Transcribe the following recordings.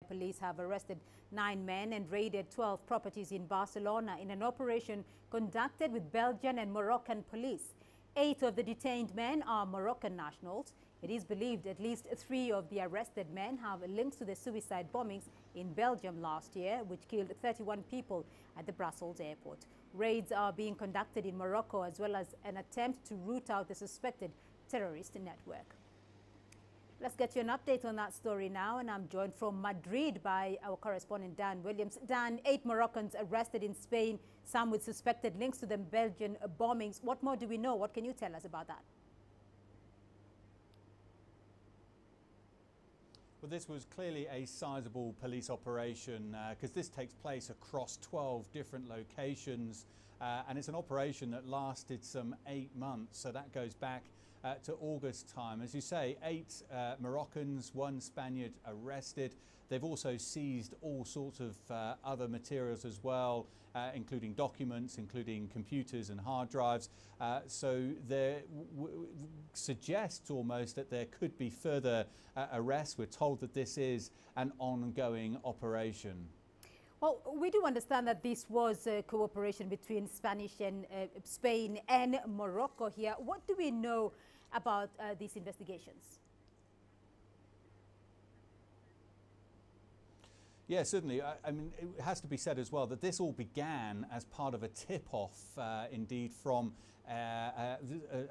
Police have arrested 9 men and raided 12 properties in Barcelona in an operation conducted with Belgian and Moroccan police. 8 of the detained men are Moroccan nationals. It is believed at least 3 of the arrested men have links to the suicide bombings in Belgium last year, which killed 31 people at the Brussels airport. Raids are being conducted in Morocco as well as an attempt to root out the suspected terrorist network. Let's get you an update on that story now, and I'm joined from Madrid by our correspondent Dan Williams. Dan, 8 Moroccans arrested in Spain, some with suspected links to the Belgian bombings. What more do we know? What can you tell us about that? Well, this was clearly a sizable police operation because this takes place across 12 different locations and it's an operation that lasted some 8 months, so that goes back to August time. As you say, 8 Moroccans, 1 Spaniard arrested. They've also seized all sorts of other materials as well, including documents, including computers and hard drives. So there suggests almost that there could be further arrests. We're told that this is an ongoing operation. Well, we do understand that this was a cooperation between Spain and Morocco here. What do we know about these investigations? Yeah, certainly. I mean, it has to be said as well that this all began as part of a tip-off, indeed, from a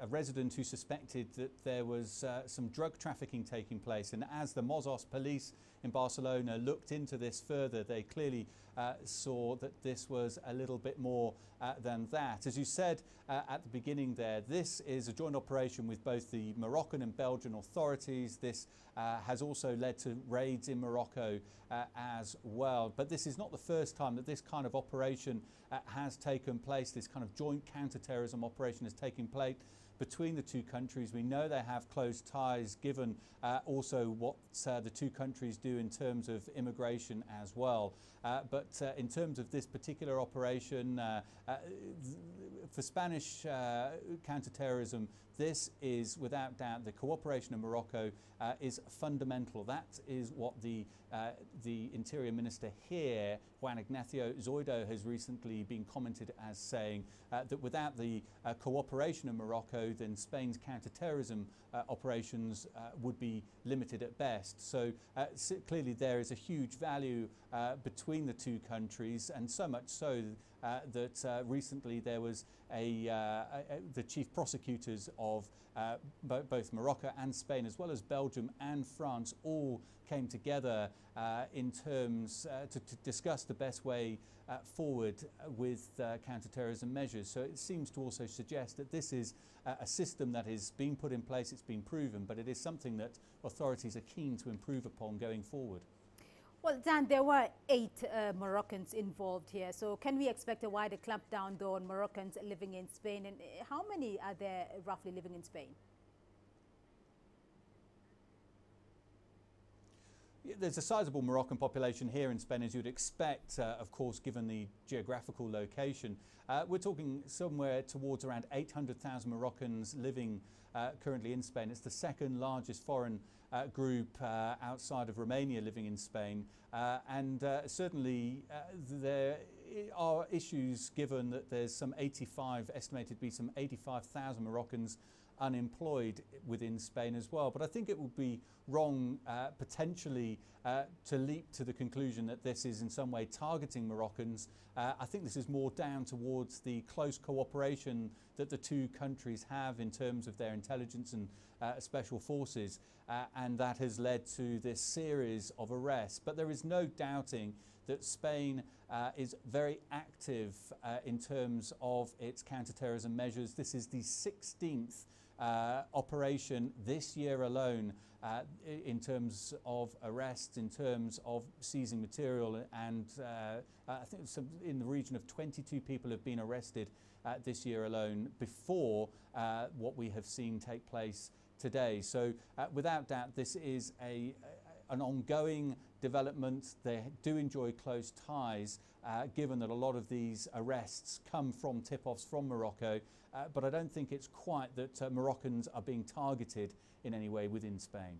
resident who suspected that there was some drug trafficking taking place. And as the Mossos police in Barcelona looked into this further, they clearly saw that this was a little bit more than that. As you said at the beginning there, this is a joint operation with both the Moroccan and Belgian authorities. This has also led to raids in Morocco as well. But this is not the first time that this kind of operation has taken place. This kind of joint counter-terrorism operation has taken place between the two countries. We know they have close ties, given also what the two countries do in terms of immigration as well. But in terms of this particular operation, for Spanish counter-terrorism, this is without doubt the cooperation of Morocco is fundamental. That is what the Interior Minister here, Juan Ignacio Zoido, has recently been commented as saying that without the cooperation of Morocco, then Spain's counter-terrorism operations would be limited at best. So clearly there is a huge value between the two countries, and so much so that recently there was the chief prosecutors of both Morocco and Spain, as well as Belgium and France, all came together in terms to discuss the best way forward with counter-terrorism measures. So it seems to also suggest that this is a system that is being put in place, it's been proven, but it is something that authorities are keen to improve upon going forward. Well, Dan, there were 8 Moroccans involved here. So can we expect a wider clampdown, though, on Moroccans living in Spain? And how many are there roughly living in Spain? There's a sizable Moroccan population here in Spain, as you'd expect, of course, given the geographical location. We're talking somewhere towards around 800,000 Moroccans living currently in Spain. It's the second largest foreign group outside of Romania living in Spain. And certainly there are issues, given that there's some estimated to be some 85,000 Moroccans unemployed within Spain as well. But I think it would be wrong potentially to leap to the conclusion that this is in some way targeting Moroccans. I think this is more down towards the close cooperation that the two countries have in terms of their intelligence and special forces, and that has led to this series of arrests. But there is no doubting that Spain is very active in terms of its counter-terrorism measures. This is the 16th operation this year alone in terms of arrests, in terms of seizing material, and I think in the region of 22 people have been arrested this year alone before what we have seen take place today. So without doubt, this is an ongoing development. They do enjoy close ties, given that a lot of these arrests come from tip-offs from Morocco, but I don't think it's quite that Moroccans are being targeted in any way within Spain.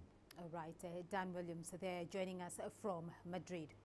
All right, Dan Williams there joining us from Madrid.